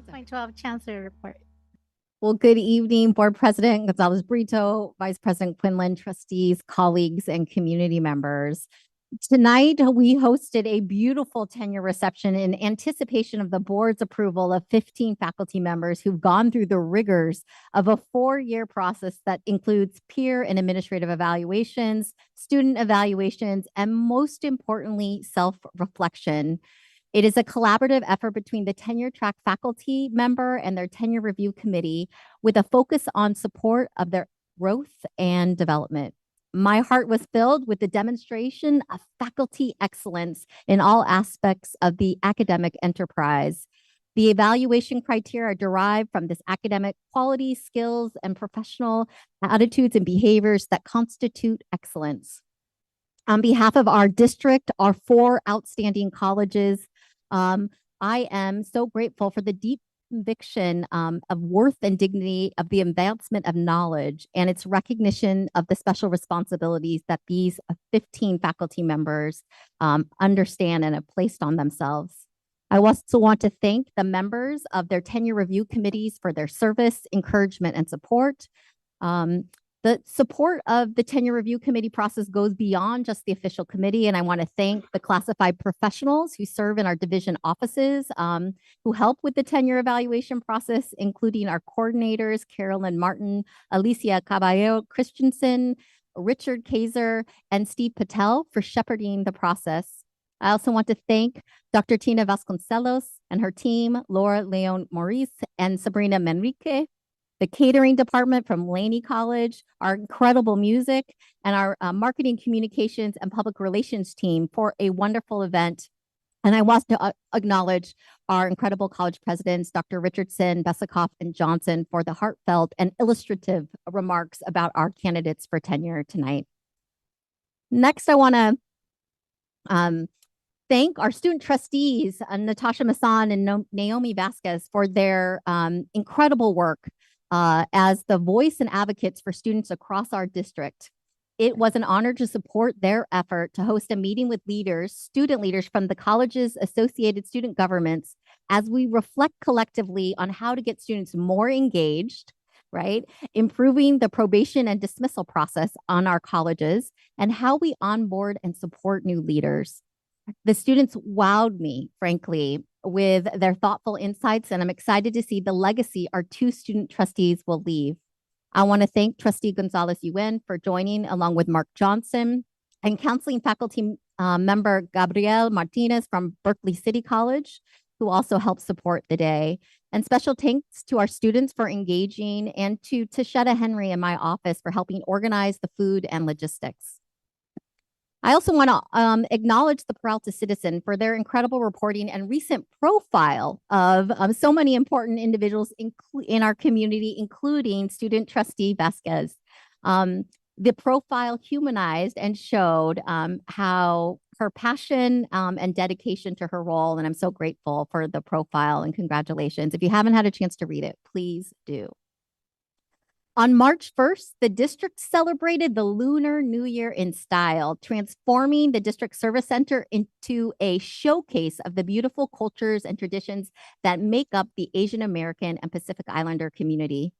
6.12 Chancellor report. Well, good evening, Board President Gonzalez Brito, Vice President Quinlan, trustees, colleagues, and community members. Tonight, we hosted a beautiful tenure reception in anticipation of the board's approval of 15 faculty members who've gone through the rigors of a 4-year process that includes peer and administrative evaluations, student evaluations, and most importantly, self-reflection. It is a collaborative effort between the tenure track faculty member and their tenure review committee with a focus on support of their growth and development. My heart was filled with the demonstration of faculty excellence in all aspects of the academic enterprise. The evaluation criteria are derived from this academic quality, skills, and professional attitudes and behaviors that constitute excellence. On behalf of our district, our 4 outstanding colleges, I am so grateful for the deep conviction of worth and dignity of the advancement of knowledge and its recognition of the special responsibilities that these 15 faculty members understand and have placed on themselves. I also want to thank the members of their tenure review committees for their service, encouragement, and support. The support of the tenure review committee process goes beyond just the official committee, and I want to thank the classified professionals who serve in our division offices, who help with the tenure evaluation process, including our coordinators, Carolyn Martin, Alicia Caballero Christensen, Richard Kaiser, and Steve Patel for shepherding the process. I also want to thank Dr. Tina Vasconcelos and her team, Laura Leon Maurice and Sabrina Manrique, the catering department from Laney College, our incredible music, and our marketing communications and public relations team for a wonderful event. And I want to acknowledge our incredible college presidents, Dr. Richardson, Besakoff, and Johnson, for the heartfelt and illustrative remarks about our candidates for tenure tonight. Next, I want to thank our student trustees, Natasha Masson and Naomi Vasquez, for their incredible work as the voice and advocates for students across our district. It was an honor to support their effort to host a meeting with leaders, student leaders from the college's associated student governments, as we reflect collectively on how to get students more engaged, right? Improving the probation and dismissal process on our colleges, and how we onboard and support new leaders. The students wowed me, frankly, with their thoughtful insights, and I'm excited to see the legacy our 2 student trustees will leave. I want to thank Trustee Gonzalez Yuen for joining, along with Mark Johnson, and counseling faculty member Gabriel Martinez from Berkeley City College, who also helped support the day. And special thanks to our students for engaging, and to Tashetta Henry in my office for helping organize the food and logistics. I also want to acknowledge the Peralta Citizen for their incredible reporting and recent profile of so many important individuals in our community, including student trustee Vasquez. The profile humanized and showed how her passion and dedication to her role, and I'm so grateful for the profile, and congratulations. If you haven't had a chance to read it, please do. On March 1st, the district celebrated the Lunar New Year in style, transforming the district service center into a showcase of the beautiful cultures and traditions that make up the Asian American and Pacific Islander community.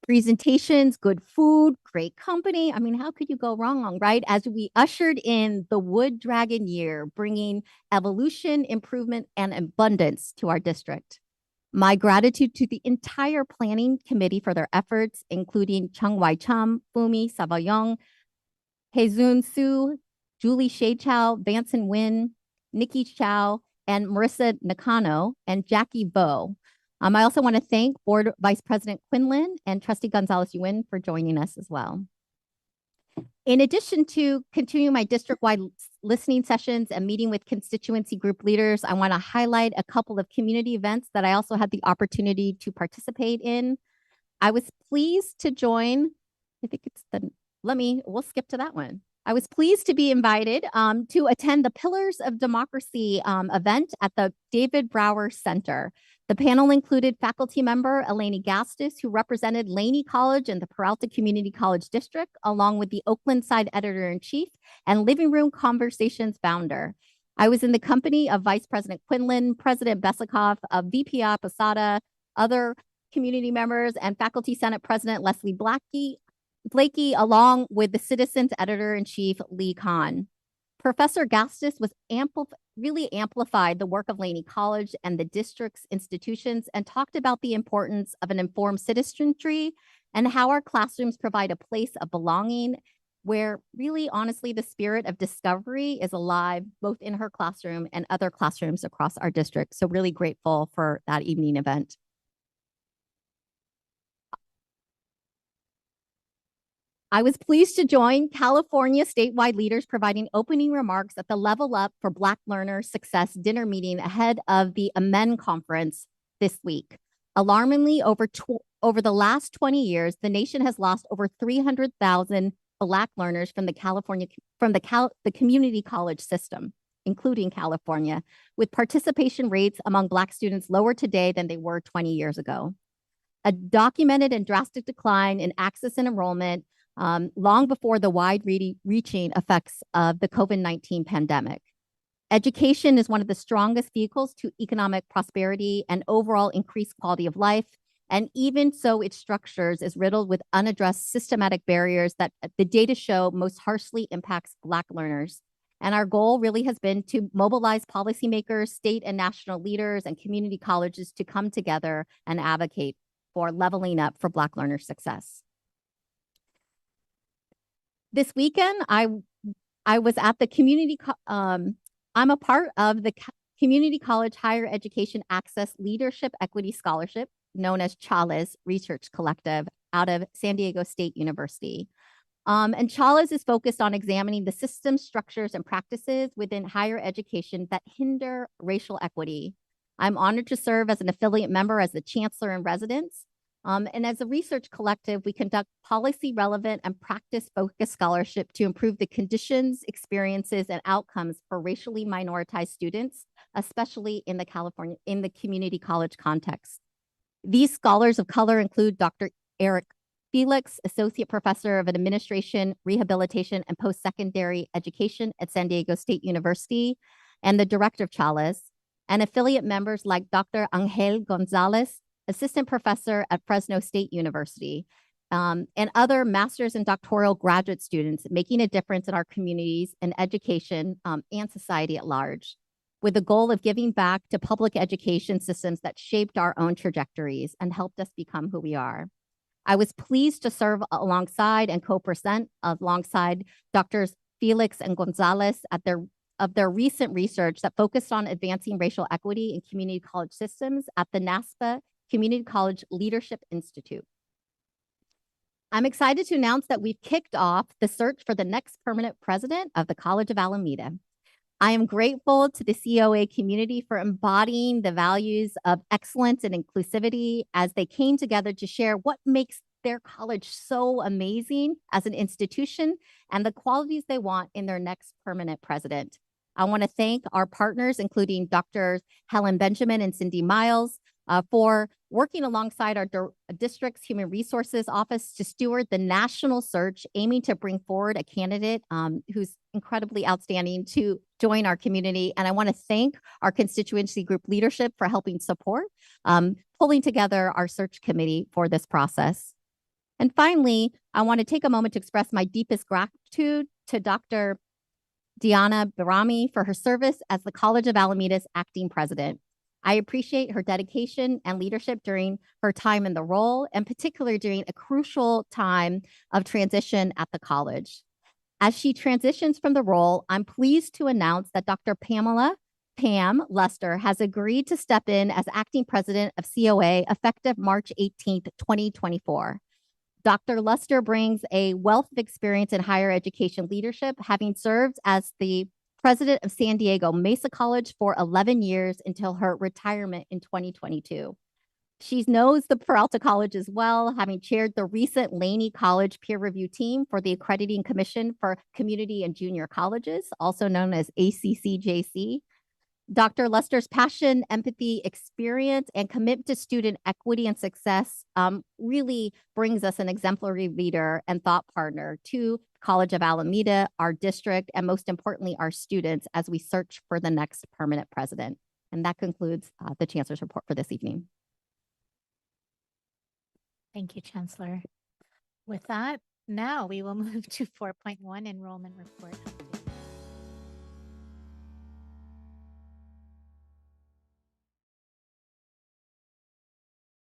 Presentations, good food, great company. I mean, how could you go wrong, right? As we ushered in the Wood Dragon Year, bringing evolution, improvement, and abundance to our district. My gratitude to the entire planning committee for their efforts, including Chung Wai Chum, Fumi Savoyong, Hezun Su, Julie Shea Chow, Vanson Win, Nikki Chow, and Marissa Nakano, and Jackie Vo. I also want to thank Board Vice President Quinlan and Trustee Gonzalez Yuen for joining us as well. In addition to continuing my district-wide listening sessions and meeting with constituency group leaders, I want to highlight a couple of community events that I also had the opportunity to participate in. I was pleased to join, I think it's we'll skip to that one. I was pleased to be invited to attend the Pillars of Democracy event at the David Brower Center. The panel included faculty member Eleni Gastis, who represented Laney College and the Peralta Community College District, along with the Oakland side editor-in-chief and Living Room Conversations founder. I was in the company of Vice President Quinlan, President Besakoff, VP Posada, other community members, and Faculty Senate President Leslie Blakey, along with the Citizens Editor-in-Chief Lee Kahn. Professor Gastis was really amplified the work of Laney College and the district's institutions and talked about the importance of an informed citizenry and how our classrooms provide a place of belonging where really, honestly, the spirit of discovery is alive both in her classroom and other classrooms across our district. So really grateful for that evening event. I was pleased to join California statewide leaders providing opening remarks at the Level Up for Black Learner Success dinner meeting ahead of the Amen conference this week. Alarmingly, over the last 20 years, the nation has lost over 300,000 Black learners from the community college system, including California, with participation rates among Black students lower today than they were 20 years ago. A documented and drastic decline in access and enrollment long before the wide-reaching effects of the COVID-19 pandemic. Education is one of the strongest vehicles to economic prosperity and overall increased quality of life. And even so, its structures is riddled with unaddressed systematic barriers that the data show most harshly impacts Black learners. And our goal really has been to mobilize policymakers, state and national leaders, and community colleges to come together and advocate for leveling up for Black learner success. This weekend, I was at the community, I'm a part of the Community College Higher Education Access Leadership Equity Scholarship, known as CHALES Research Collective out of San Diego State University. And CHALES is focused on examining the systems, structures, and practices within higher education that hinder racial equity. I'm honored to serve as an affiliate member as the Chancellor in Residence. And as a research collective, we conduct policy relevant and practice focused scholarship to improve the conditions, experiences, and outcomes for racially minoritized students, especially in the community college context. These scholars of color include Dr. Eric Felix, Associate Professor of Administration, Rehabilitation, and Post-Secondary Education at San Diego State University, and the Director of CHALES, and affiliate members like Dr. Angel Gonzalez, Assistant Professor at Fresno State University, and other master's and doctoral graduate students making a difference in our communities and education and society at large, with the goal of giving back to public education systems that shaped our own trajectories and helped us become who we are. I was pleased to serve alongside and co-present alongside Drs. Felix and Gonzalez at their recent research that focused on advancing racial equity in community college systems at the NASPA Community College Leadership Institute. I'm excited to announce that we've kicked off the search for the next permanent president of the College of Alameda. I am grateful to the COA community for embodying the values of excellence and inclusivity as they came together to share what makes their college so amazing as an institution and the qualities they want in their next permanent president. I want to thank our partners, including Drs. Helen Benjamin and Cindy Miles, for working alongside our district's Human Resources Office to steward the national search, aiming to bring forward a candidate who's incredibly outstanding to join our community. And I want to thank our constituency group leadership for helping support, pulling together our search committee for this process. And finally, I want to take a moment to express my deepest gratitude to Dr. Diana Barami for her service as the College of Alameda's acting president. I appreciate her dedication and leadership during her time in the role, and particularly during a crucial time of transition at the college. As she transitions from the role, I'm pleased to announce that Dr. Pam Lester has agreed to step in as acting president of COA effective March 18th, 2024. Dr. Lester brings a wealth of experience in higher education leadership, having served as the president of San Diego Mesa College for 11 years until her retirement in 2022. She knows the Peralta Colleges well, having chaired the recent Laney College peer review team for the Accrediting Commission for Community and Junior Colleges, also known as ACCJC. Dr. Lester's passion, empathy, experience, and commitment to student equity and success really brings us an exemplary leader and thought partner to College of Alameda, our district, and most importantly, our students as we search for the next permanent president. And that concludes the Chancellor's report for this evening. Thank you, Chancellor. With that, now we will move to 4.1 enrollment report.